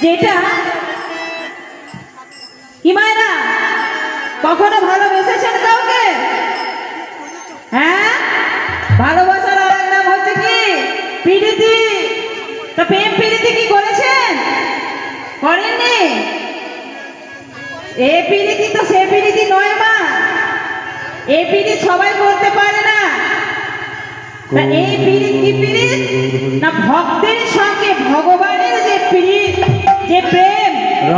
যেটা কি মায়েরা কখনো ভালোবেসেছেন কাউকে? হ্যাঁ, ভালোবাসার আরেক নাম হচ্ছে কি প্রীতি। তো প্রেম প্রীতি কি করেছেন? করেননি? এ প্রীতি তো সে প্রীতি নয় মা, এই প্রীতি সবাই করতে পারে না। এই প্রীতি কি প্রীতি না, ভক্তের সঙ্গে ভগবানের যে প্রীতি, যে প্রেম,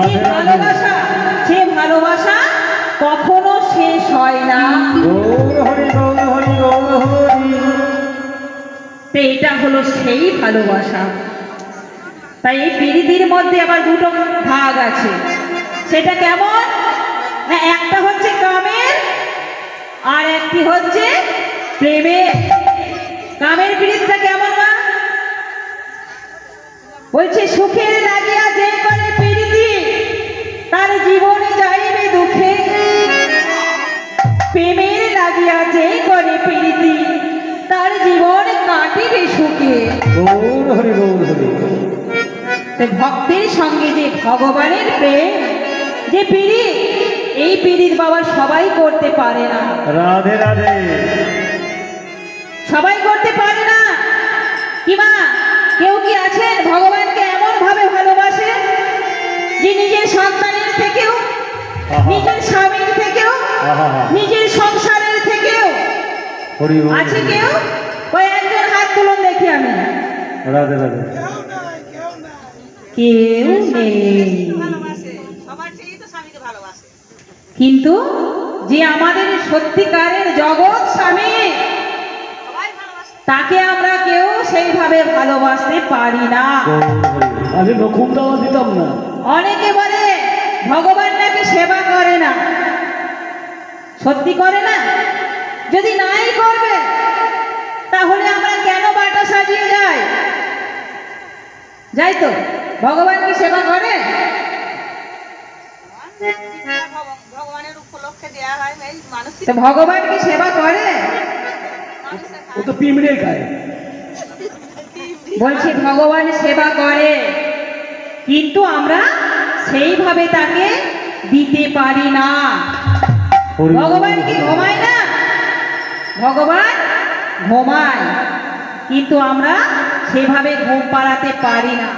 যে ভালোবাসা, সে ভালোবাসা কখনো শেষ হয় না। তো এটা হলো সেই ভালোবাসা। তাই এই প্রীতির মধ্যে আবার দুটো ভাগ আছে। সেটা কেমন না, একটা হচ্ছে কামের আর একটি হচ্ছে প্রেমের। কামের প্রীতিটা কেমন মা? বলছে সুখের লাগিয়া যে করে প্রীতি তার জীবনে যাইবে দুঃখে, প্রেমের লাগিয়া যে করে প্রীতি তার জীবন কাটিবে সুখে। ভক্তের সঙ্গে যে ভগবানের প্রেম, যে প্রীতি, এই প্রীতির বাবা সবাই করতে পারে না। রাধে রাধে। সবাই করতে পারে না কি মা? কেউ কি আছেন ভগবানকে এমন ভাবে ভালোবাসে যে নিজের সন্তানের থেকেও, নিজের স্বামীর থেকেও, নিজের সংসারের থেকেও? আছে কেউ? ওই একজন হাত তুলুন দেখি আমি। রাধে রাধে। কেউ নেই। কিন্তু যে আমাদের সত্যিকারের জগৎ স্বামী, তাকে আমরা কেউ সেইভাবে ভালোবাসতে পারি না। আমি নকুলদাও দিতাম না। অনেকে বলে ভগবান নাকি সেবা করে না। সত্যি করে না? যদি নাই করবে তাহলে আমরা কেন বাটা সাজিয়ে যাই? যাই তো, ভগবান কি সেবা করে? তো ভগবান কি সেবা করে? ও তো পিমড়ে খায়। বলছি ভগবান সেবা করে, কিন্তু আমরা সেইভাবে তাকে দিতে পারি না। ভগবান কি ঘুমায় না? ভগবান ঘুমায়, কিন্তু আমরা সেভাবে ঘুম পাড়াতে পারি না।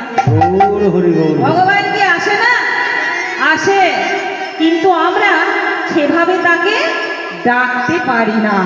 ভগবান কি আসে না? আসে, কিন্তু আমরা সেভাবে তাকে ডাকতে পারি না।